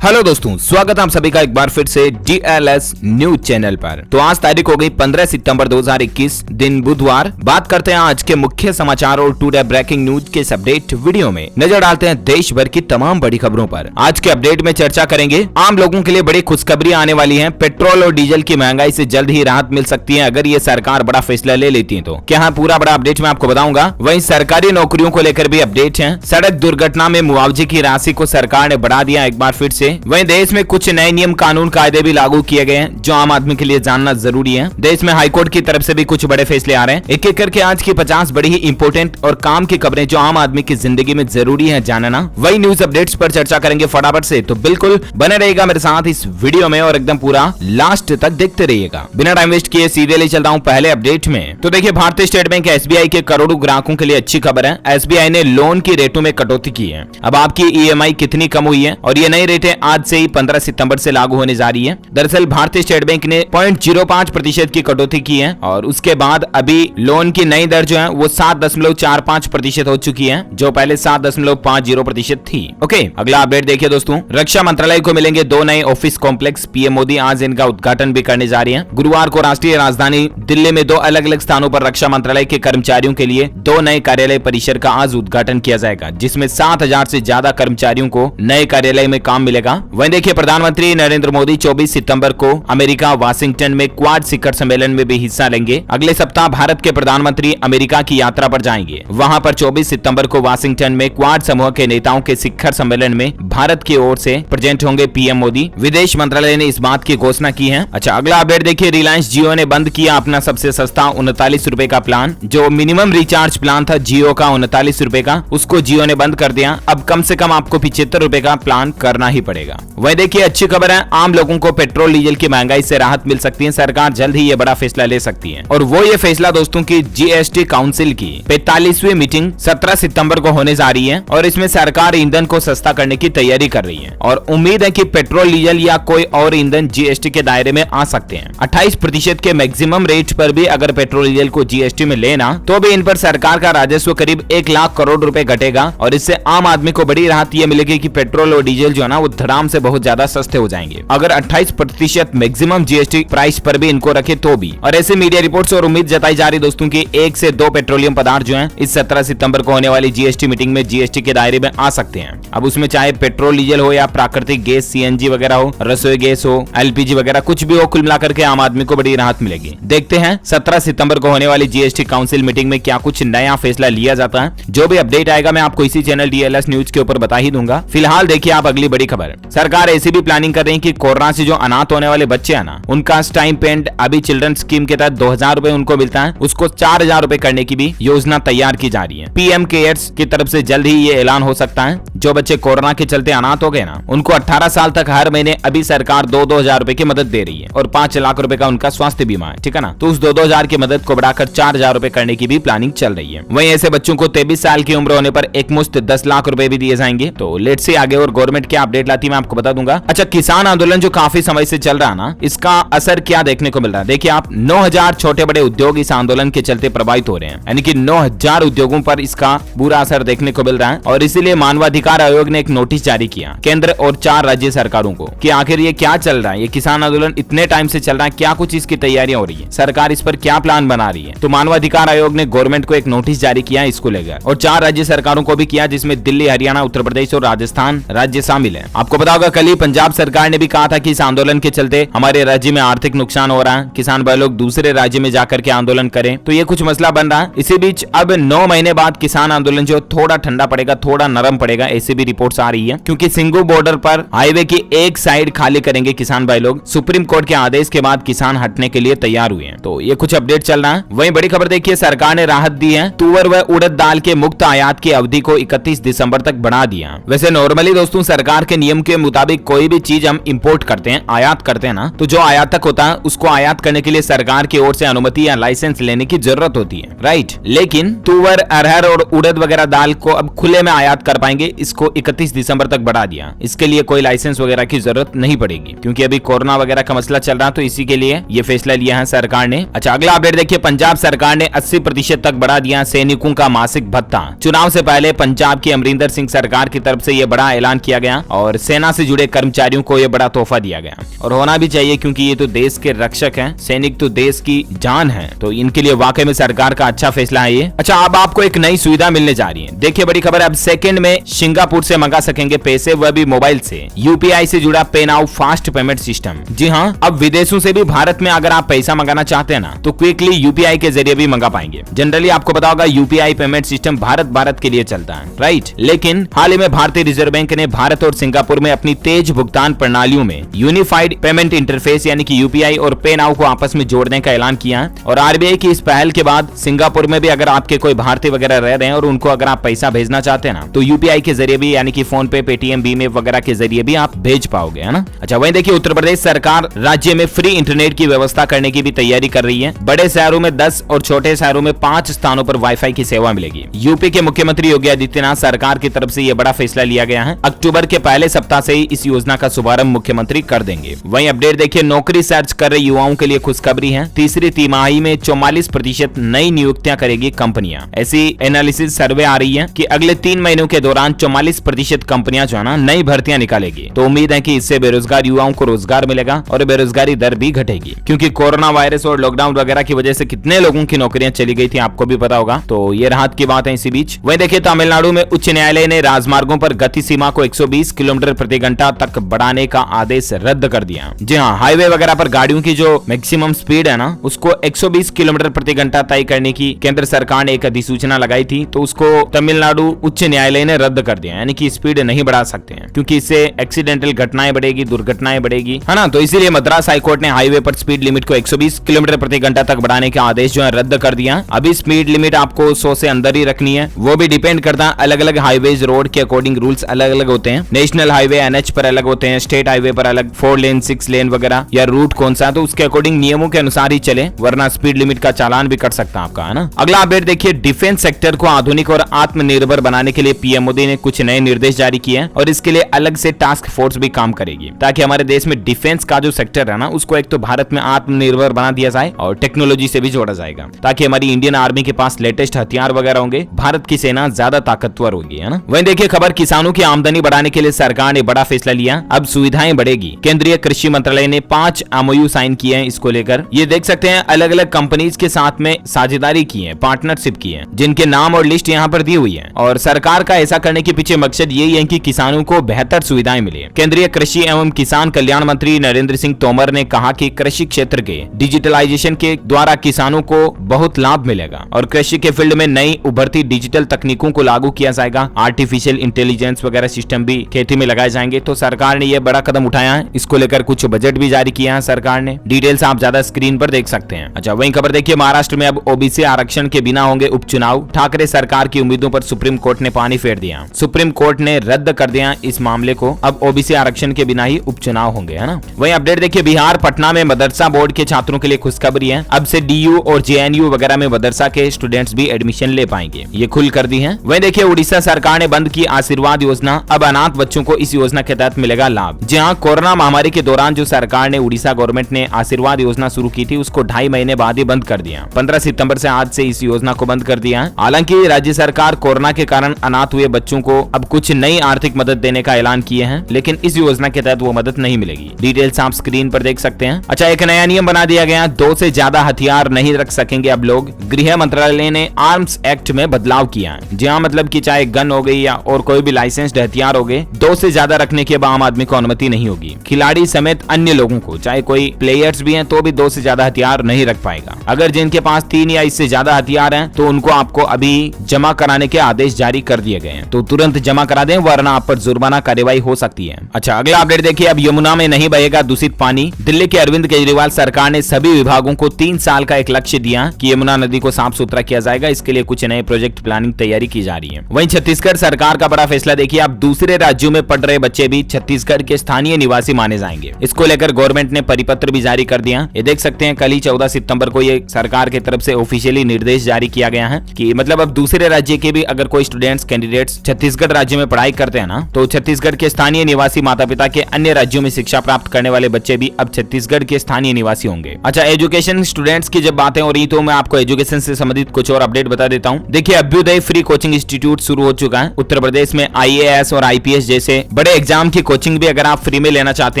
Hello दोस्तों, स्वागत है आप सभी का एक बार फिर से DLS न्यूज चैनल पर। तो आज तारीख हो गई 15 सितंबर 2021, दिन बुधवार। बात करते हैं आज के मुख्य समाचार और टुडे ब्रेकिंग न्यूज के इस अपडेट वीडियो में नजर डालते हैं देश भर की तमाम बड़ी खबरों पर। आज के अपडेट में चर्चा करेंगे आम लोगों के लिए बड़ी खुशखबरी आने वाली है। पेट्रोल और डीजल की महंगाई से जल्द ही राहत मिल सकती है अगर ये सरकार बड़ा फैसला ले लेती है तो। क्या हाँ, पूरा बड़ा अपडेट मैं आपको बताऊंगा। वहीं सरकारी नौकरियों को लेकर भी अपडेट है। सड़क दुर्घटना में मुआवजे की राशि को सरकार ने बढ़ा दिया एक बार फिर से। वहीं देश में कुछ नए नियम कानून कायदे भी लागू किए गए हैं जो आम आदमी के लिए जानना जरूरी है। देश में हाईकोर्ट की तरफ से भी कुछ बड़े फैसले आ रहे हैं। एक एक करके आज की 50 बड़ी ही इंपोर्टेंट और काम की खबरें जो आम आदमी की जिंदगी में जरूरी है जानना। वही न्यूज अपडेट्स पर चर्चा करेंगे फटाफट से, तो बिल्कुल बने रहेगा मेरे साथ इस वीडियो में और एकदम पूरा लास्ट तक देखते रहिएगा। बिना टाइम वेस्ट किए सीधे ले चलता हूँ पहले अपडेट में। तो देखिए, भारतीय स्टेट बैंक SBI के करोड़ों ग्राहकों के लिए अच्छी खबर है। SBI ने लोन की रेटों में कटौती की है। अब आपकी EMI कितनी कम हुई है और ये नई रेटें आज से ही 15 सितंबर से लागू होने जा रही है। दरअसल भारतीय स्टेट बैंक ने 0.05% की कटौती की है और उसके बाद अभी लोन की नई दर जो है वो 7.45% हो चुकी है, जो पहले 7.50% थी। ओके, अगला अपडेट देखिए दोस्तों। रक्षा मंत्रालय को मिलेंगे 2 नए ऑफिस कॉम्प्लेक्स। PM मोदी आज इनका उद्घाटन भी करने जा रही है। गुरुवार को राष्ट्रीय राजधानी दिल्ली में 2 अलग अलग स्थानों पर रक्षा मंत्रालय के कर्मचारियों के लिए 2 नए कार्यालय परिसर का आज उद्घाटन किया जाएगा, जिसमें 7,000 से ज्यादा कर्मचारियों को नए कार्यालय में काम मिलेगा। वहीं देखिए, प्रधानमंत्री नरेंद्र मोदी 24 सितंबर को अमेरिका वाशिंगटन में क्वाड शिखर सम्मेलन में भी हिस्सा लेंगे। अगले सप्ताह भारत के प्रधानमंत्री अमेरिका की यात्रा पर जाएंगे। वहां पर 24 सितंबर को वाशिंगटन में क्वाड समूह के नेताओं के शिखर सम्मेलन में भारत की ओर से प्रेजेंट होंगे PM मोदी। विदेश मंत्रालय ने इस बात की घोषणा की है। अच्छा, अगला अपडेट देखिए। रिलायंस जियो ने बंद किया अपना सबसे सस्ता 39 रुपए का प्लान। जो मिनिमम रिचार्ज प्लान था जियो का 39 रुपए का, उसको जियो ने बंद कर दिया। अब कम से कम आपको 75 रुपए का प्लान करना ही पड़ेगा। वही देखिए, अच्छी खबर है, आम लोगों को पेट्रोल डीजल की महंगाई से राहत मिल सकती है। सरकार जल्द ही ये बड़ा फैसला ले सकती है और वो ये फैसला दोस्तों की GST काउंसिल की 45वीं मीटिंग 17 सितंबर को होने जा रही है और इसमें सरकार ईंधन को सस्ता करने की तैयारी कर रही है और उम्मीद है कि पेट्रोल डीजल या कोई और ईंधन GST के दायरे में आ सकते हैं। 28% के मैक्सिमम रेट पर भी अगर पेट्रोल डीजल को GST में लेना तो भी इन पर सरकार का राजस्व करीब 1 लाख करोड़ रुपए घटेगा और इससे आम आदमी को बड़ी राहत ये मिलेगी कि पेट्रोल और डीजल जो है ना वो धड़ाम से बहुत ज्यादा सस्ते हो जाएंगे अगर 28% मैक्सिमम GST प्राइस पर भी इनको रखे तो भी। और ऐसे मीडिया रिपोर्ट्स और उम्मीद जताई जा रही दोस्तों की 1 से 2 पेट्रोलियम पदार्थ जो हैं इस 17 सितंबर को होने वाली GST मीटिंग में GST के दायरे में आ सकते हैं। अब उसमें चाहे पेट्रोल डीजल हो या प्राकृतिक गैस CNG वगैरह हो, रसोई गैस हो, LPG वगैरह कुछ भी हो, कुल मिलाकर के आम आदमी को बड़ी राहत मिलेगी। देखते हैं 17 सितंबर को होने वाली GST काउंसिल मीटिंग में क्या कुछ नया फैसला लिया जाता है। जो भी अपडेट आएगा मैं आपको इसी चैनल DLS न्यूज के ऊपर बता ही दूंगा। फिलहाल देखिए आप अगली बड़ी खबर। सरकार ऐसी भी प्लानिंग कर रही है कि कोरोना से जो अनाथ होने वाले बच्चे हैं ना, उनका स्टाइपेंड अभी चिल्ड्रन स्कीम के तहत 2,000 रुपए उनको मिलता है, उसको 4,000 रुपए करने की भी योजना तैयार की जा रही है। PM केयर्स की तरफ से जल्द ही ये ऐलान हो सकता है। जो बच्चे कोरोना के चलते अनाथ हो गए ना, उनको 18 साल तक हर महीने अभी सरकार 2-2 हजार रुपए की मदद दे रही है और 5 लाख रुपए का उनका स्वास्थ्य बीमा है, ठीक है ना। तो उस 2-2 हजार की मदद को बढ़ाकर 4,000 रुपए करने की भी प्लानिंग चल रही है। वहीं ऐसे बच्चों को 23 साल की उम्र होने पर एक मुश्त 10 लाख रुपए भी दिए जाएंगे। तो लेट्स सी आगे और गवर्नमेंट क्या अपडेट लाती है मैं आपको बता दूंगा। अच्छा, किसान आंदोलन जो काफी समय से चल रहा ना, इसका असर क्या देखने को मिल रहा है। देखिए आप, 9,000 छोटे बड़े उद्योग इस आंदोलन के चलते प्रभावित हो रहे हैं, यानी कि 9,000 उद्योगों पर इसका बुरा असर देखने को मिल रहा है और इसीलिए मानवाधिकार आयोग ने एक नोटिस जारी किया केंद्र और 4 राज्य सरकारों को कि आखिर ये क्या चल रहा है, ये किसान आंदोलन इतने टाइम से चल रहा है, क्या कुछ इसकी तैयारियां हो रही है, सरकार इस पर क्या प्लान बना रही है। तो मानवाधिकार आयोग ने गवर्नमेंट को एक नोटिस जारी किया इसको लेकर और 4 राज्य सरकारों को भी किया, जिसमें दिल्ली, हरियाणा, उत्तर प्रदेश और राजस्थान राज्य शामिल है। आपको पता होगा कल ही पंजाब सरकार ने भी कहा था कि इस आंदोलन के चलते हमारे राज्य में आर्थिक नुकसान हो रहा है, किसान भाई लोग दूसरे राज्य में जाकर के आंदोलन करें, तो ये कुछ मसला बन रहा है। इसी बीच अब 9 महीने बाद किसान आंदोलन जो थोड़ा ठंडा पड़ेगा, थोड़ा नरम पड़ेगा, ऐसी भी रिपोर्ट्स आ रही है, क्योंकि सिंगू बॉर्डर पर हाईवे की एक साइड खाली करेंगे किसान भाई लोग। सुप्रीम कोर्ट के आदेश के बाद किसान हटने के लिए तैयार हुए हैं। तो ये कुछ अपडेट चल रहा है। वहीं बड़ी खबर देखिए, सरकार ने राहत दी है। तुअर व उड़द दाल के मुक्त आयात की अवधि को 31 दिसंबर तक बढ़ा दिया। वैसे नॉर्मली दोस्तों सरकार के नियम के मुताबिक कोई भी चीज हम इंपोर्ट करते हैं, आयात करते हैं ना, तो जो आयातक होता है उसको आयात करने के लिए सरकार की ओर से अनुमति या लाइसेंस लेने की जरूरत होती है, राइट। लेकिन तुअर, अरहर और उड़द वगैरह दाल को अब खुले में आयात कर पाएंगे। इसको 31 दिसंबर तक बढ़ा दिया। इसके लिए कोई लाइसेंस वगैरह की जरूरत नहीं पड़ेगी, क्योंकि अभी कोरोना वगैरह का मसला चल रहा, तो इसी के लिए ये फैसला लिया है सरकार ने। अच्छा, अगला अपडेट देखिए, पंजाब सरकार ने 80% तक बढ़ा दिया सैनिकों का मासिक भत्ता। चुनाव से पहले पंजाब की अमरिंदर सिंह सरकार की तरफ से ये बड़ा ऐलान किया गया और सेना से जुड़े कर्मचारियों को ये बड़ा तोहफा दिया गया, और होना भी चाहिए, क्योंकि ये तो देश के रक्षक हैं, सैनिक तो देश की जान है, तो इनके लिए वाकई में सरकार का अच्छा फैसला है ये। अच्छा, अब आपको एक नई सुविधा मिलने जा रही है। देखिए, बड़ी खबर, अब सेकंड में सिंगापुर से मंगा सकेंगे पैसे, वह भी मोबाइल से। यूपीआई से जुड़ा पे नाउ फास्ट पेमेंट सिस्टम। जी हाँ, अब विदेशों से भी भारत में अगर आप पैसा मंगाना चाहते हैं ना, तो क्विकली यूपीआई के जरिए भी मंगा पाएंगे। जनरली आपको पता होगा यूपीआई पेमेंट सिस्टम भारत के लिए चलता है, राइट। लेकिन हाल ही में भारतीय रिजर्व बैंक ने भारत और सिंगापुर में अपनी तेज भुगतान प्रणालियों में यूनिफाइड पेमेंट इंटरफेस यानी कि यूपीआई और पे नाउ को आपस में जोड़ने का ऐलान किया है। और आरबीआई की इस पहल के बाद सिंगापुर में भी अगर आपके कोई भारतीय वगैरह रह रहे हैं और उनको अगर आप पैसा भेजना चाहते हैं ना, तो यूपीआई के जरिए भी, यानी कि फोन पे, पेटीएम, भीम वगैरह के जरिए भी आप भेज पाओगे, है ना। अच्छा, वहीं देखिए, उत्तर प्रदेश सरकार राज्य में फ्री इंटरनेट की व्यवस्था करने की भी तैयारी कर रही है। बड़े शहरों में 10 और छोटे शहरों में 5 स्थानों पर वाईफाई की सेवा मिलेगी। यूपी के मुख्यमंत्री योगी आदित्यनाथ सरकार की तरफ से यह बड़ा फैसला लिया गया है। अक्टूबर के पहले सप्ताह से ही इस योजना का शुभारंभ मुख्यमंत्री कर देंगे। वहीं अपडेट देखिए, नौकरी सर्च कर रहे युवाओं के लिए खुशखबरी है। तीसरी तिमाही में 44% नई नियुक्तियां करेगी कंपनियां। ऐसी एनालिसिस सर्वे आ रही है कि अगले 3 महीनों के दौरान 44% कंपनियां जो है ना, नई भर्तियां निकालेगी। तो उम्मीद है कि इससे बेरोजगार युवाओं को रोजगार मिलेगा और बेरोजगारी दर भी घटेगी, क्योंकि कोरोना वायरस और लॉकडाउन वगैरह की वजह से कितने लोगों की नौकरियां चली गई थी, आपको भी पता होगा। तो ये राहत की बात है इसी बीच। वहीं देखिए, तमिलनाडु में उच्च न्यायालय ने राजमार्गों पर गति सीमा को 120 किलोमीटर प्रति घंटा तक बढ़ाने का आदेश रद्द कर दिया। जी हाँ, हाईवे वगैरह पर गाड़ियों की जो मैक्सिमम स्पीड है ना, उसको 120 किलोमीटर प्रति घंटा तय करने की केंद्र सरकार ने एक अधिसूचना लगाई थी, तो उसको तमिलनाडु उच्च न्यायालय ने रद्द कर दिया, यानी कि स्पीड नहीं बढ़ा सकते हैं, क्योंकि इससे एक्सीडेंटल घटनाएं बढ़ेगी, दुर्घटनाएं बढ़ेगी, है ना। तो इसीलिए मद्रास हाईकोर्ट ने हाईवे पर स्पीड लिमिट को 120 किलोमीटर प्रति घंटा तक बढ़ाने का आदेश जो है रद्द कर दिया। अभी स्पीड लिमिट आपको 100 से अंदर ही रखनी है। वो भी डिपेंड करता है, अलग अलग हाईवेज रोड के अकॉर्डिंग रूल्स अलग अलग होते हैं। नेशनल हाईवे एनएच पर अलग होते हैं, स्टेट हाईवे पर अलग, 4 लेन 6 लेन वगैरह, या रूट कौन सा है, तो उसके अकॉर्डिंग नियमों के अनुसार ही चले, वरना स्पीड लिमिट का चालान भी कर सकता है आपका, है ना। अगला अपडेट देखिए, डिफेंस सेक्टर को आधुनिक और आत्मनिर्भर बनाने के लिए पीएम मोदी ने कुछ नए निर्देश जारी किए हैं, और इसके लिए अलग से टास्क फोर्स भी काम करेगी, ताकि हमारे देश में डिफेंस का जो सेक्टर है ना, उसको एक तो भारत में आत्मनिर्भर बना दिया जाए और टेक्नोलॉजी से भी जोड़ा जाएगा, ताकि हमारी इंडियन आर्मी के पास लेटेस्ट हथियार वगैरह होंगे, भारत की सेना ज्यादा ताकतवर होगी, है ना। वहीं देखिए खबर, किसानों की आमदनी बढ़ाने के लिए सरकार ने बड़ा फैसला लिया, अब सुविधाएं बढ़ेगी। केंद्रीय कृषि मंत्रालय ने 5 MOU साइन किए हैं इसको लेकर। ये देख सकते हैं, अलग अलग कंपनीज के साथ में साझेदारी की है, पार्टनरशिप की है, जिनके नाम और लिस्ट यहाँ पर दी हुई है। और सरकार का ऐसा करने के पीछे मकसद यही है कि किसानों को बेहतर सुविधाएं मिले। केंद्रीय कृषि एवं किसान कल्याण मंत्री नरेंद्र सिंह तोमर ने कहा कि कृषि क्षेत्र के डिजिटलाइजेशन के द्वारा किसानों को बहुत लाभ मिलेगा और कृषि के फील्ड में नई उभरती डिजिटल तकनीकों को लागू किया जाएगा। आर्टिफिशियल इंटेलिजेंस वगैरह सिस्टम भी खेती में लगाए जाएंगे। तो सरकार ने यह बड़ा कदम उठाया है, इसको लेकर कुछ बजट भी जारी किया है सरकार ने। डिटेल्स आप ज्यादा स्क्रीन पर देख सकते हैं। अच्छा, वहीं खबर देखिए, महाराष्ट्र में अब ओबीसी आरक्षण के बिना होंगे उपचुनाव। ठाकरे सरकार की उम्मीदों पर सुप्रीम कोर्ट ने पानी फेर दिया। सुप्रीम कोर्ट ने रद्द कर दिया इस मामले को, अब ओबीसी आरक्षण के बिना ही उपचुनाव होंगे, है ना। वहीं अपडेट देखिए, बिहार पटना में मदरसा बोर्ड के छात्रों के लिए खुशखबरी है, अब से डीयू और जेएनयू वगैरह में मदरसा के स्टूडेंट्स भी एडमिशन ले पाएंगे, ये खुल कर दी है। वहीं देखिए, उड़ीसा सरकार ने बंद की आशीर्वाद योजना, अब अनाथ बच्चों को इस योजना के तहत मिलेगा लाभ। जहां कोरोना महामारी के दौरान जो सरकार ने, उड़ीसा गवर्नमेंट ने आशीर्वाद योजना शुरू की थी, उसको 2.5 महीने बाद ही बंद कर दिया। 15 सितंबर से आज से इस योजना को बंद कर दिया है। हालांकि राज्य सरकार कोरोना के कारण अनाथ हुए बच्चों को अब कुछ नई आर्थिक मदद देने का ऐलान किए हैं, लेकिन इस योजना के तहत वो मदद नहीं मिलेगी। डिटेल्स आप स्क्रीन पर देख सकते हैं। अच्छा, एक नया नियम बना दिया गया, 2 से ज्यादा हथियार नहीं रख सकेंगे अब लोग। गृह मंत्रालय ने आर्म्स एक्ट में बदलाव किया है, जहाँ मतलब कि चाहे गन हो गई या और कोई भी लाइसेंस्ड हथियार हो गए, 2 से ज्यादा रखने के आम आदमी को अनुमति नहीं होगी। खिलाड़ी समेत अन्य लोगों को, चाहे कोई प्लेयर्स भी हैं, तो भी 2 से ज्यादा हथियार नहीं रख पाएगा। अगर जिनके पास 3 या इससे ज्यादा हथियार हैं, तो उनको आपको अभी जमा कराने के आदेश जारी कर दिए गए हैं, तो तुरंत जमा करा दें, वरना आप पर जुर्माना कार्यवाही हो सकती है। अच्छा, अगला अपडेट देखिए, अब यमुना में नहीं बहेगा दूषित पानी। दिल्ली के अरविंद केजरीवाल सरकार ने सभी विभागों को 3 साल का एक लक्ष्य दिया कि यमुना नदी को साफ सुथरा किया जाएगा। इसके लिए कुछ नए प्रोजेक्ट प्लानिंग तैयारी की जा रही है। वहीं छत्तीसगढ़ सरकार का बड़ा फैसला देखिए, अब दूसरे राज्यों में पढ़ रहे बच्चे भी छत्तीसगढ़ के स्थानीय निवासी माने जाएंगे। इसको लेकर गवर्नमेंट ने परिपत्र भी जारी कर दिया। ये देख सकते हैं कल ही 14 सितंबर को ये सरकार की तरफ से ऑफिशियली निर्देश जारी किया गया है कि मतलब अब दूसरे राज्य के भी अगर कोई स्टूडेंट्स कैंडिडेट्स छत्तीसगढ़ राज्य में पढ़ाई करते हैं ना, तो छत्तीसगढ़ के स्थानीय निवासी माता पिता के अन्य राज्यों में शिक्षा प्राप्त करने वाले बच्चे भी अब छत्तीसगढ़ के स्थानीय निवासी होंगे। अच्छा, एजुकेशन स्टूडेंट्स की जब बातें हो रही तो मैं आपको एजुकेशन से संबंधित कुछ और अपडेट बता देता हूँ। देखिए, अभ्युदय फ्री कोचिंग इंस्टीट्यूट शुरू हो चुका है। उत्तर प्रदेश में IAS और IPS जैसे बड़े एग्जाम की कोचिंग भी अगर आप फ्री में लेना चाहते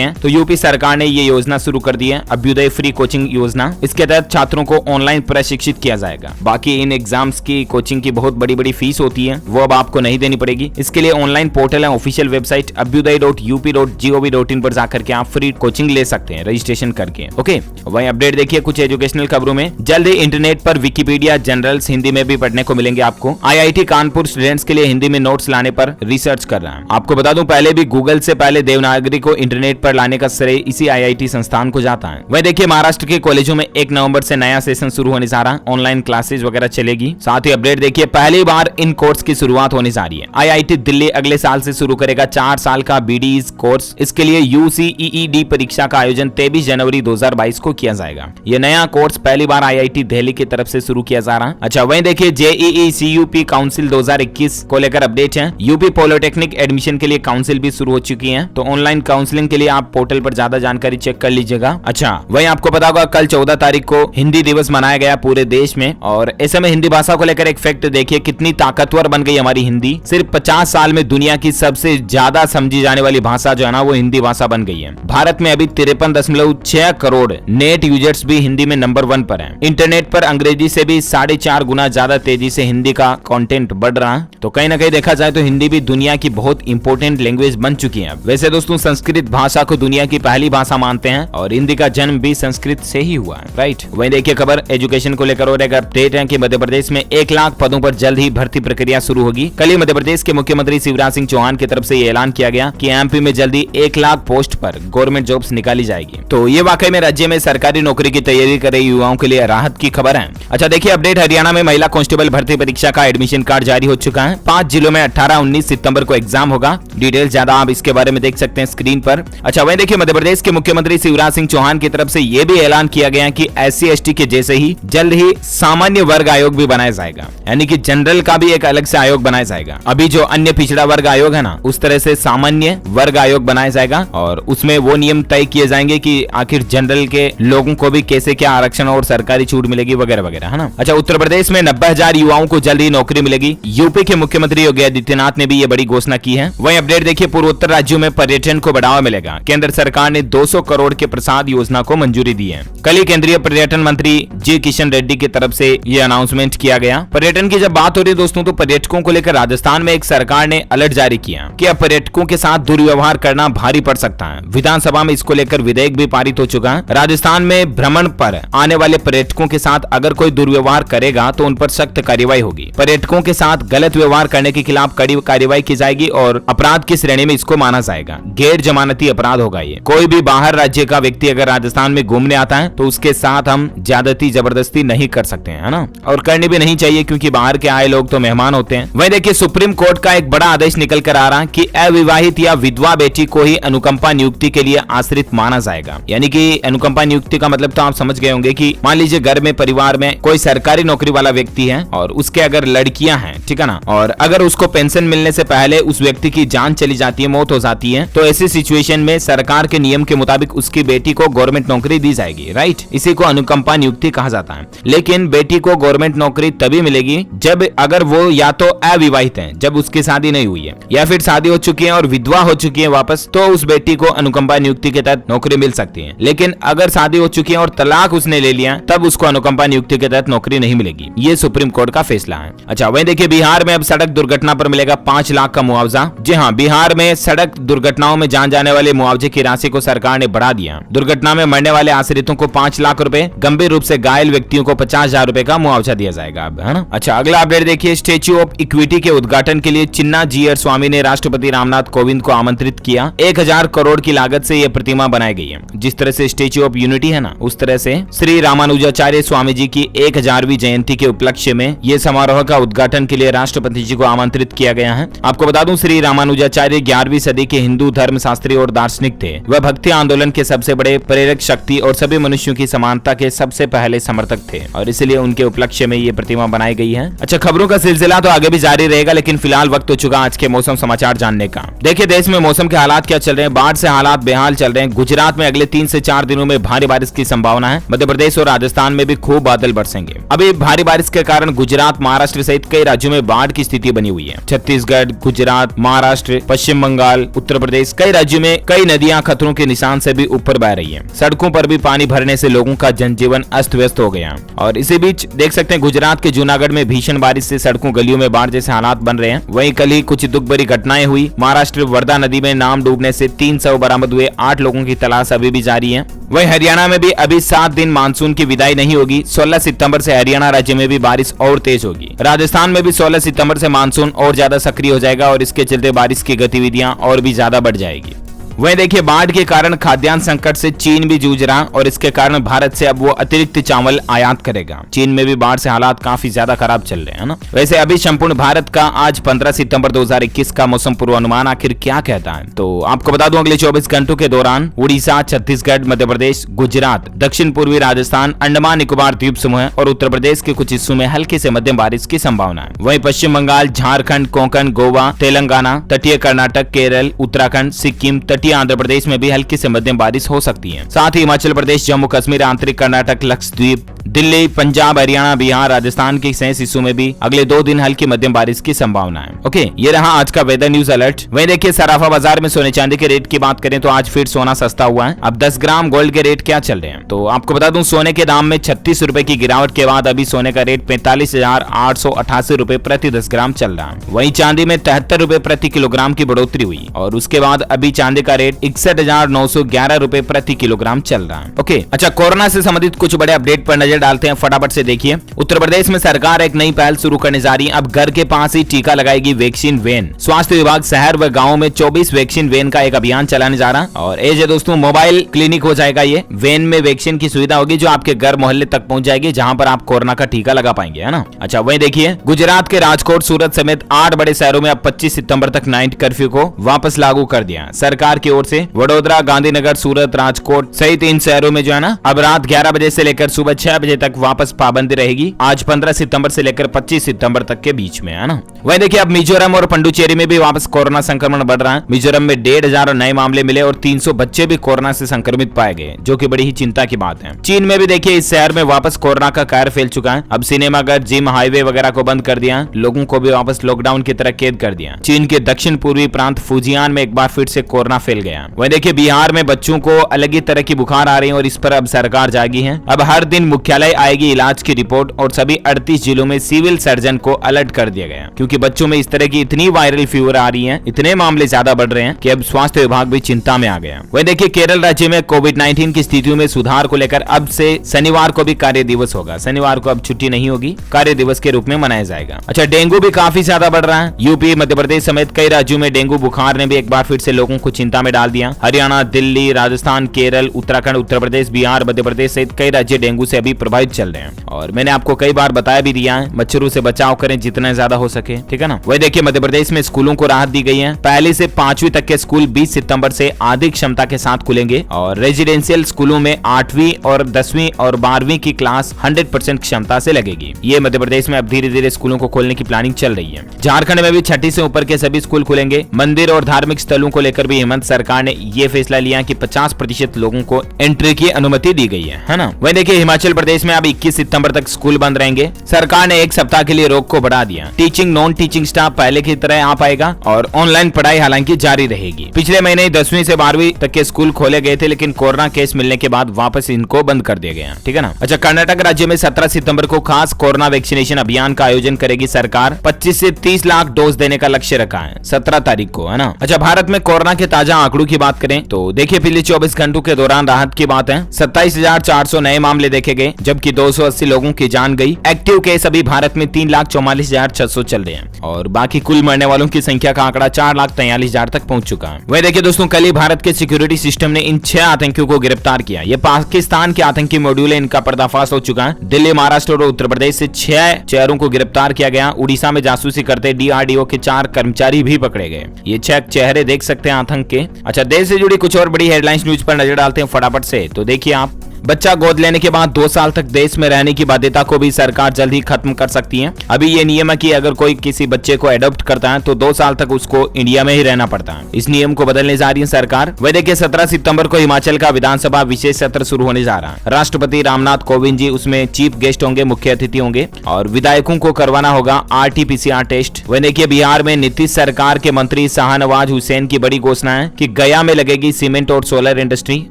हैं तो यूपी सरकार ने ये योजना शुरू कर दी है, अभ्युदय फ्री कोचिंग योजना। इसके तहत छात्रों को ऑनलाइन प्रशिक्षित किया जाएगा। बाकी इन एग्जाम्स की कोचिंग की बहुत बड़ी बड़ी फीस होती है, वो अब आपको नहीं देनी पड़ेगी। इसके लिए ऑनलाइन पोर्टल है, ऑफिशियल वेबसाइट abhyuday.up.gov.in पर जाकर के आप फ्री कोचिंग ले सकते हैं रजिस्ट्रेशन करके। ओके, वही अपडेट देखिए कुछ एजुकेशनल खबरों में। जल्द ही इंटरनेट पर विकिपीडिया जनरल्स हिंदी में भी पढ़ने को मिलेंगे आपको। IIT कानपुर स्टूडेंट्स के लिए हिंदी में नोट्स लाने पर रिसर्च कर रहा है। आपको बता दूं, पहले भी गूगल से पहले देवनागरी को इंटरनेट पर लाने का श्रेय इसी IIT संस्थान को जाता है। वही देखिए, महाराष्ट्र के कॉलेजों में 1 नवंबर से नया सेशन शुरू होने जा रहा है, ऑनलाइन क्लासेज वगैरह चलेगी। साथ ही अपडेट देखिए, पहली बार इन कोर्स की शुरुआत होने जा रही है। IIT दिल्ली अगले साल से शुरू करेगा 4 साल का BDEs कोर्स। इसके लिए UCEED परीक्षा का आयोजन 23 जनवरी 2022 को किया जाएगा। यह नया कोर्स पहली बार IIT दिल्ली की तरफ से शुरू किया जा रहा है। अच्छा, वहीं देखिए JEE CUP काउंसिल 2021 को लेकर अपडेट है। यूपी पॉलिटेक्निक एडमिशन के लिए काउंसिल भी शुरू हो चुकी है, तो ऑनलाइन काउंसलिंग के लिए आप पोर्टल पर ज्यादा जानकारी चेक कर लीजिएगा। अच्छा, वहीं आपको पता होगा कल 14 तारीख को हिंदी दिवस मनाया गया पूरे देश में, और ऐसे में हिंदी भाषा को लेकर एक फैक्ट देखिए कितनी ताकतवर बन गई हमारी हिंदी। सिर्फ 50 साल में दुनिया की सबसे ज्यादा समझी जाने वाली भाषा जो है ना, वो हिंदी भाषा बन गई है। भारत में अभी 53.6 करोड़ नेट यूजर्स भी हिंदी में नंबर 1 पर हैं। इंटरनेट पर अंग्रेजी से भी 4.5 गुना ज्यादा तेजी से हिंदी का कंटेंट बढ़ रहा है। तो कहीं ना कहीं देखा जाए तो हिंदी भी दुनिया की बहुत इंपॉर्टेंट लैंग्वेज बन चुकी है। वैसे दोस्तों, संस्कृत भाषा को दुनिया की पहली भाषा मानते हैं और हिंदी का जन्म भी संस्कृत से ही हुआ है, राइट। वहीं देखिए खबर एजुकेशन को लेकर और एक अपडेट है कि मध्य प्रदेश में 1 लाख पदों पर जल्द ही भर्ती प्रक्रिया शुरू होगी। कल ही मध्य प्रदेश के मुख्यमंत्री शिवराज सिंह चौहान की तरफ से ये ऐलान किया गया कि MP में जल्दी 1 लाख पोस्ट पर गवर्नमेंट जॉब्स निकाली जाएगी। तो ये वाकई में राज्य में सरकारी नौकरी की तैयारी कर रहे युवाओं के लिए राहत की खबर है। अच्छा देखिए अपडेट, हरियाणा में महिला कांस्टेबल भर्ती परीक्षा का एडमिशन कार्ड जारी हो चुका है। 5 जिलों में 18-19 सितंबर को एग्जाम होगा। डिटेल ज्यादा आप इसके बारे में देख सकते हैं स्क्रीन पर। अच्छा वहीं देखिए मध्य प्रदेश के मुख्यमंत्री शिवराज सिंह चौहान की तरफ से यह भी ऐलान किया गया कि SC/ST के जैसे ही जल्द ही सामान्य वर्ग आयोग भी बनाया जाएगा, यानी कि जनरल का भी एक अलग से आयोग बनाया जाएगा। अभी जो अन्य पिछड़ा वर्ग आयोग है ना, उस तरह से सामान्य वर्ग आयोग बनाया जाएगा और उसमें वो नियम तय किए जाएंगे कि आखिर जनरल के लोगों को भी कैसे क्या आरक्षण और सरकारी छूट मिलेगी वगैरह वगैरह, है ना। अच्छा उत्तर प्रदेश में 90,000 युवाओं को जल्द ही नौकरी मिलेगी। यूपी के मुख्यमंत्री योगी आदित्यनाथ ने भी ये बड़ी घोषणा की है। वहीं अपडेट देखिए पूर्वोत्तर राज्यों में पर्यटन को बढ़ावा मिलेगा। केंद्र सरकार ने 200 करोड़ के प्रसाद योजना को मंजूरी दी है। कल ही केंद्रीय पर्यटन मंत्री जी किशन रेड्डी की तरफ से ये अनाउंसमेंट किया गया। पर्यटन की जब बात हो रही है दोस्तों, तो पर्यटकों को लेकर राजस्थान में एक सरकार ने अलर्ट जारी किया कि अब पर्यटकों के साथ दुर्व्यवहार करना भारी पड़ सकता है। विधानसभा में इसको लेकर विधेयक भी पारित हो चुका है। राजस्थान में भ्रमण पर आने वाले पर्यटकों के साथ अगर कोई दुर्व्यवहार करेगा तो उन पर सख्त कार्रवाई होगी। पर्यटकों के साथ गलत व्यवहार करने के खिलाफ कड़ी कार्रवाई की जाएगी और अपराध की श्रेणी में इसको माना जाएगा। गैर जमानती अपराध होगा ये। कोई भी बाहर राज्य का व्यक्ति अगर राजस्थान में घूमने आता है तो उसके साथ हम ज्यादती जबरदस्ती नहीं कर सकते हैं, है ना, और करनी भी नहीं चाहिए क्योंकि बाहर के आए लोग तो मेहमान होते हैं। वहीं देखिए सुप्रीम कोर्ट का एक बड़ा आदेश निकल कर आ रहा है कि अविवाहित या विधवा बेटी को ही अनुकंपा नियुक्ति के लिए आश्रित माना जाएगा। यानी कि अनुकंपा नियुक्ति का मतलब तो आप समझ गए होंगे कि मान लीजिए घर में परिवार में कोई सरकारी नौकरी वाला व्यक्ति है और उसके अगर लड़कियां हैं, ठीक है ना, और अगर उसको पेंशन मिलने से पहले उस व्यक्ति की जान चली जाती है, मौत हो जाती है, तो ऐसी सिचुएशन में सरकार के नियम के मुताबिक उसकी बेटी को गवर्नमेंट नौकरी दी जाएगी, राइट। इसी को अनुकंपा नियुक्ति कहा जाता है। लेकिन बेटी को गवर्नमेंट नौकरी तभी मिलेगी जब अगर वो या तो अविवाहित है, जब उसकी शादी नहीं हुई है, या फिर शादी हो चुकी है और विधवा हो चुकी है वापस, तो उस बेटी को अनुकंपा नियुक्ति के तहत नौकरी मिल सकती है। लेकिन अगर शादी हो चुकी है और तलाक उसने ले लिया तब उसको अनुकंपा नियुक्ति के तहत नौकरी नहीं मिलेगी। ये सुप्रीम कोर्ट का फैसला है। अच्छा वहीं देखिए बिहार में अब सड़क दुर्घटना पर मिलेगा 5 लाख का मुआवजा। जी हाँ, बिहार में सड़क दुर्घटनाओं में जान जाने वाले मुआवजे की राशि को सरकार ने बढ़ा दिया। दुर्घटना में मरने वाले आश्रितों को 5 लाख रुपए, गंभीर रूप से घायल व्यक्तियों को 50,000 रुपए का मुआवजा दिया जाएगा अब, है ना। अच्छा अगला अपडेट देखिए, स्टेच्यू ऑफ इक्विटी के उद्घाटन के लिए चिन्ना जीआर स्वामी ने राष्ट्रपति रामनाथ कोविंद को आमंत्रित किया। 1000 करोड़ की लागत से यह प्रतिमा बनाई गई है। जिस तरह से स्टेच्यू ऑफ यूनिटी है ना, उस तरह से श्री रामानुजाचार्य स्वामी जी की 1000वीं जयंती के उपलक्ष्य में ये समारोह का उद्घाटन के लिए राष्ट्रपति जी को आमंत्रित किया गया है। आपको बता दूं श्री रामानुजाचार्य 11वीं सदी के हिंदू धर्म शास्त्री और दार्शनिक दार्शनिक थे। वह भक्ति आंदोलन के सबसे बड़े प्रेरक शक्ति और सभी मनुष्यों की समानता के सबसे पहले समर्थक थे और इसलिए उनके उपलक्ष्य में ये प्रतिमा बनाई गई है। अच्छा, खबरों का सिलसिला तो आगे भी जारी रहेगा, लेकिन फिलहाल वक्त हो चुका आज के मौसम समाचार जानने का। देखिए देश में मौसम के हालात क्या चल रहे हैं। बाढ़ से हालात बेहाल चल रहे हैं। गुजरात में अगले 3 से 4 दिनों में भारी बारिश की संभावना है। मध्य प्रदेश और राजस्थान में भी खूब बादल बरसेंगे। अभी भारी बारिश के कारण गुजरात, महाराष्ट्र सहित कई राज्यों में बाढ़ की स्थिति बनी हुई है। छत्तीसगढ़, गुजरात, महाराष्ट्र, पश्चिम बंगाल, उत्तर प्रदेश, कई राज्यों में कई नदियां खतरों के निशान से भी ऊपर बह रही है। सड़कों पर भी पानी भरने से लोगों का जनजीवन अस्त व्यस्त हो गया। और इसी बीच देख सकते हैं गुजरात के जूनागढ़ में भीषण बारिश से सड़कों गलियों में बाढ़ जैसे हालात बन रहे हैं। वहीं कल ही कुछ दुख भरी घटनाएं हुई। महाराष्ट्र वर्धा नदी में नाव डूबने से 3 शव बरामद हुए। 8 लोगों की तलाश अभी भी जारी है। वहीं हरियाणा में भी अभी 7 दिन मानसून की विदाई नहीं होगी। 16 सितंबर से हरियाणा राज्य में भी बारिश और तेज होगी। राजस्थान में भी 16 सितंबर से मानसून और ज्यादा सक्रिय हो जाएगा और इसके चलते बारिश की गतिविधियां और भी ज्यादा बढ़ जाएगी। वहीं देखिए बाढ़ के कारण खाद्यान्न संकट से चीन भी जूझ रहा और इसके कारण भारत से अब वो अतिरिक्त चावल आयात करेगा। चीन में भी बाढ़ से हालात काफी ज्यादा खराब चल रहे हैं ना। वैसे अभी संपूर्ण भारत का आज 15 सितंबर 2021 का मौसम पूर्वानुमान आखिर क्या कहता है, तो आपको बता दूं अगले 24 घंटों के दौरान उड़ीसा, छत्तीसगढ़, मध्य प्रदेश, गुजरात, दक्षिण पूर्वी राजस्थान, अंडमान निकोबार द्वीप समूह और उत्तर प्रदेश के कुछ हिस्सों में हल्की से मध्यम बारिश की संभावना है। वहीं पश्चिम बंगाल, झारखंड, कोंकण, गोवा, तेलंगाना, तटीय कर्नाटक, केरल, उत्तराखंड, सिक्किम, तटीय आंध्र प्रदेश में भी हल्की से मध्यम बारिश हो सकती है। साथ ही हिमाचल प्रदेश, जम्मू कश्मीर, आंतरिक कर्नाटक, लक्षद्वीप, दिल्ली, पंजाब, हरियाणा, बिहार, राजस्थान के शेष हिस्सों में भी अगले 2 दिन हल्की मध्यम बारिश की संभावना है। ओके, ये रहा आज का वेदर न्यूज अलर्ट। वहीं देखिए सराफा बाजार में सोने चांदी के रेट की बात करें तो आज फिर सोना सस्ता हुआ है। अब 10 ग्राम गोल्ड के रेट क्या चल रहे हैं, तो आपको बता दूं सोने के दाम में 36 रुपए की गिरावट के बाद अभी सोने का रेट 45,888 रुपए प्रति 10 ग्राम चल रहा है। वहीं चांदी में 73 रुपए प्रति किलोग्राम की बढ़ोतरी हुई और उसके बाद अभी चांदी का रेट 61,911 रुपए प्रति किलोग्राम चल रहा है। ओके, अच्छा कोरोना से संबंधित कुछ बड़े अपडेट पर नजर डालते हैं, फटाफट से देखिए। उत्तर प्रदेश में सरकार एक नई पहल शुरू करने जा रही है। अब घर के पास ही टीका लगाएगी वैक्सीन वैन। स्वास्थ्य विभाग शहर व गाँव में 24 वैक्सीन वैन का एक अभियान चलाने जा रहा है और ये दोस्तों मोबाइल क्लिनिक हो जाएगा। ये वैन में वैक्सीन की सुविधा होगी जो आपके घर मोहल्ले तक पहुंच जाएगी, जहां पर आप कोरोना का टीका लगा पाएंगे, है ना। अच्छा वहीं देखिए गुजरात के राजकोट, सूरत समेत 8 बड़े शहरों में अब 25 सितंबर तक नाइट कर्फ्यू को वापस लागू कर दिया सरकार की ओर से। वडोदरा, गांधीनगर, सूरत, राजकोट सहित इन शहरों में जो है ना अब रात 11 बजे से लेकर सुबह 6 बजे तक वापस पाबंदी रहेगी। आज 15 सितंबर से लेकर 25 सितंबर तक के बीच में, है ना। वहीं देखिए अब मिजोरम और पुडुचेरी में भी वापस कोरोना संक्रमण बढ़ रहा है। मिजोरम में 1,500 नए मामले मिले और 300 बच्चे भी कोरोना से संक्रमित पाए गए, जो कि बड़ी ही चिंता की बात है। चीन में भी देखिए इस शहर में वापस कोरोना का कहर फैल चुका है। अब सिनेमाघर, जिम, हाईवे वगैरह को बंद कर दिया, लोगों को भी वापस लॉकडाउन की तरह कैद कर दिया। चीन के दक्षिण पूर्वी प्रांत फुजियान में एक बार फिर से कोरोना फैल गया। वहीं देखिए बिहार में बच्चों को अलग ही तरह की बुखार आ रही है और इस पर अब सरकार जागी है। अब हर दिन मुख्यालय आएगी इलाज की रिपोर्ट और सभी 38 जिलों में सिविल सर्जन को अलर्ट कर दिया गया, क्योंकि बच्चों में इस तरह की इतनी वायरल फीवर आ रही है, इतने मामले ज्यादा बढ़ रहे हैं कि अब स्वास्थ्य विभाग भी चिंता में आ गया। वहीं देखिए केरल राज्य में कोविड-19 की स्थितियों में सुधार को लेकर अब से शनिवार को भी कार्य दिवस होगा। शनिवार को अब छुट्टी नहीं होगी, कार्य दिवस के रूप में मनाया जाएगा। अच्छा डेंगू भी काफी ज्यादा बढ़ रहा है। यूपी, मध्य प्रदेश समेत कई राज्यों में डेंगू बुखार ने भी एक बार फिर से लोगों को चिंता में डाल दिया। हरियाणा, दिल्ली, राजस्थान, केरल, उत्तराखंड, उत्तर प्रदेश, बिहार, मध्य प्रदेश सहित कई राज्य डेंगू से अभी प्रभावित चल रहे हैं और मैंने आपको कई बार बताया भी दिया है, मच्छरों से बचाव करें जितना ज्यादा हो सके, ठीक है ना। वही देखिए मध्य प्रदेश में स्कूलों को राहत दी गई है। पहली से 5वीं तक के स्कूल 20 सितंबर से आधी क्षमता के साथ खुलेंगे और रेजिडेंशियल स्कूलों में 8वीं और 10वीं और 12वीं की क्लास 100% क्षमता से लगेगी। ये मध्य प्रदेश में अब धीरे धीरे स्कूलों को खोलने की प्लानिंग चल रही है। झारखंड में भी 6ठी से ऊपर के सभी स्कूल खुलेंगे। मंदिर और धार्मिक स्थलों को लेकर भी हेमंत सरकार ने यह फैसला लिया कि 50% लोगों को एंट्री की अनुमति दी गई है ना। वही देखिए हिमाचल प्रदेश में अब 21 सितंबर तक स्कूल बंद रहेंगे। सरकार ने 1 सप्ताह के लिए रोक को बढ़ा दिया। टीचिंग, नॉन टीचिंग स्टाफ पहले की तरह आ पाएगा और ऑनलाइन पढ़ाई हालांकि जारी रहेगी। पिछले महीने 10वीं से 12वीं तक के स्कूल खोले गए थे, लेकिन कोरोना केस मिलने के बाद वापस इनको बंद कर दिया गया, ठीक है ना। अच्छा कर्नाटक राज्य में 17 सितंबर को खास कोरोना वैक्सीनेशन अभियान का आयोजन करेगी सरकार। 25 से 30 लाख डोज देने का लक्ष्य रखा है 17 तारीख को, है ना। अच्छा भारत में कोरोना के ताजा आंकड़ों की बात करें तो देखिए पिछले 24 घंटों के दौरान राहत की बात है। 27,400 नए मामले देखे गए, जबकि 280 लोगों की जान गई। एक्टिव केस अभी भारत में 3,44,600 चल रहे हैं। हैं और बाकी कुल मरने वालों की संख्या का आंकड़ा 4,43,000 तक पहुंच चुका है। वही देखिए दोस्तों, कल ही भारत के सिक्योरिटी सिस्टम ने इन 6 आतंकियों को गिरफ्तार किया। ये पाकिस्तान के आतंकी मॉड्यूल है, इनका पर्दाफाश हो चुका है। दिल्ली, महाराष्ट्र और उत्तर प्रदेश से 6 चेहरों को गिरफ्तार किया गया। उड़ीसा में जासूसी करते DRDO के 4 कर्मचारी भी पकड़े गए। ये 6 चेहरे देख सकते हैं आतंक के। अच्छा, देश से जुड़ी कुछ और बड़ी हेडलाइंस न्यूज पर नजर डालते हैं फटाफट से। तो देखिए आप, बच्चा गोद लेने के बाद 2 साल तक देश में रहने की बाध्यता को भी सरकार जल्द ही खत्म कर सकती है। अभी ये नियम है कि अगर कोई किसी बच्चे को एडॉप्ट करता है तो 2 साल तक उसको इंडिया में ही रहना पड़ता है। इस नियम को बदलने जा रही है सरकार। वह देखिए 17 सितंबर को हिमाचल का विधानसभा विशेष सत्र शुरू होने जा रहा है। राष्ट्रपति रामनाथ कोविंद जी उसमें चीफ गेस्ट होंगे, मुख्य अतिथि होंगे और विधायकों को करवाना होगा RT-PCR टेस्ट। वह देखिए बिहार में नीतीश सरकार के मंत्री शाहनवाज हुसैन की बड़ी घोषणा है कि गया में लगेगी सीमेंट और सोलर इंडस्ट्री।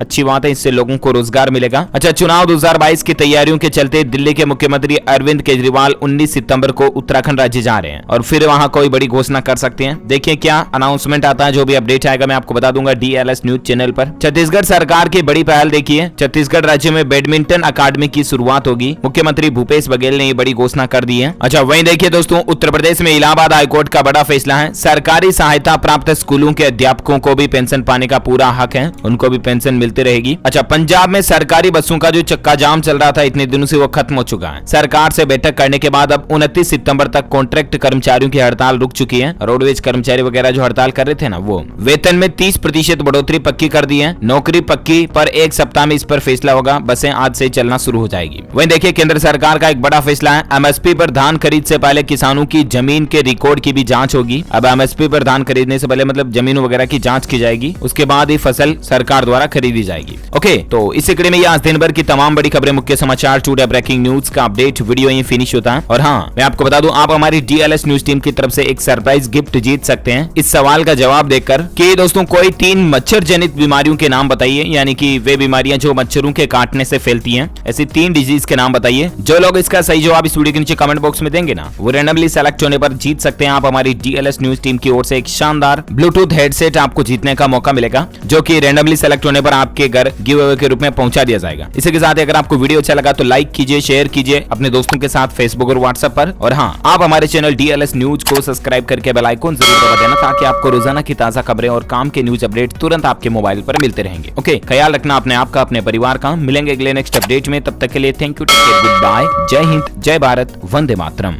अच्छी बात है, इससे लोगों को रोजगार मिलेगा। अच्छा, चुनाव 2022 की तैयारियों के चलते दिल्ली के मुख्यमंत्री अरविंद केजरीवाल 19 सितंबर को उत्तराखंड राज्य जा रहे हैं और फिर वहां कोई बड़ी घोषणा कर सकते हैं। देखिए क्या अनाउंसमेंट आता है, जो भी अपडेट आएगा मैं आपको बता दूंगा DLS न्यूज चैनल पर। छत्तीसगढ़ सरकार की बड़ी पहल देखिए, छत्तीसगढ़ राज्य में बैडमिंटन अकादमी की शुरुआत होगी। मुख्यमंत्री भूपेश बघेल ने ये बड़ी घोषणा कर दी है। अच्छा, वहीं देखिए दोस्तों, उत्तर प्रदेश में इलाहाबाद हाईकोर्ट का बड़ा फैसला है। सरकारी सहायता प्राप्त स्कूलों के अध्यापकों को भी पेंशन पाने का पूरा हक है, उनको भी पेंशन मिलती रहेगी। अच्छा, पंजाब में सरकारी बसों का जो चक्का जाम चल रहा था इतने दिनों से, वो खत्म हो चुका है। सरकार से बैठक करने के बाद अब 29 सितंबर तक कॉन्ट्रैक्ट कर्मचारियों की हड़ताल रुक चुकी है। रोडवेज कर्मचारी वगैरह जो हड़ताल कर रहे थे ना, वो वेतन में 30% बढ़ोतरी पक्की कर दी है। नौकरी पक्की पर 1 सप्ताह में इस पर फैसला होगा। बसें आज से चलना शुरू हो जाएगी। वहीं देखिए केंद्र सरकार का एक बड़ा फैसला है। MSP पर धान खरीद से पहले किसानों की जमीन के रिकॉर्ड की भी जांच होगी। अब MSP पर धान खरीदने से पहले मतलब जमीन वगैरह की जांच की जाएगी, उसके बाद ही फसल सरकार द्वारा खरीदी जाएगी। ओके, तो इस कड़ी में आज दिन भर की तमाम बड़ी खबरें, मुख्य समाचार, टुडे ब्रेकिंग न्यूज का अपडेट वीडियो यहीं फिनिश होता है। और हाँ, मैं आपको बता दूं, आप हमारी DLS न्यूज टीम की तरफ से एक सरप्राइज गिफ्ट जीत सकते हैं इस सवाल का जवाब देकर कि दोस्तों कोई 3 मच्छर जनित बीमारियों के नाम बताइए, यानी कि वे बीमारियां जो मच्छरों के काटने से फैलती हैं, ऐसी 3 डिजीज के नाम बताइए। जो लोग इसका सही जवाब इस वीडियो के नीचे कमेंट बॉक्स में देंगे ना, वो रैंडमली सेलेक्ट होने पर जीत सकते हैं आप हमारी DLS न्यूज टीम की ओर से एक शानदार ब्लूटूथ हेडसेट आपको जीतने का मौका मिलेगा, जो कि रैंडमली सेलेक्ट होने पर आपके घर गिव अवे के रूप में पहुंचा दिया जाएगा। इसी के साथ अगर आपको वीडियो अच्छा लगा तो लाइक कीजिए, शेयर कीजिए अपने दोस्तों के साथ फेसबुक और व्हाट्सएप पर। और हाँ, आप हमारे चैनल DLS न्यूज को सब्सक्राइब करके बेल आइकन जरूर दबा देना, ताकि आपको रोजाना की ताजा खबरें और काम के न्यूज अपडेट तुरंत आपके मोबाइल पर मिलते रहेंगे। ओके, ख्याल रखना अपने आप का, अपने परिवार का। मिलेंगे अगले नेक्स्ट अपडेट में, तब तक के लिए thank you, take care, good bye, जय हिंद, जय भारत, वंदे मातरम।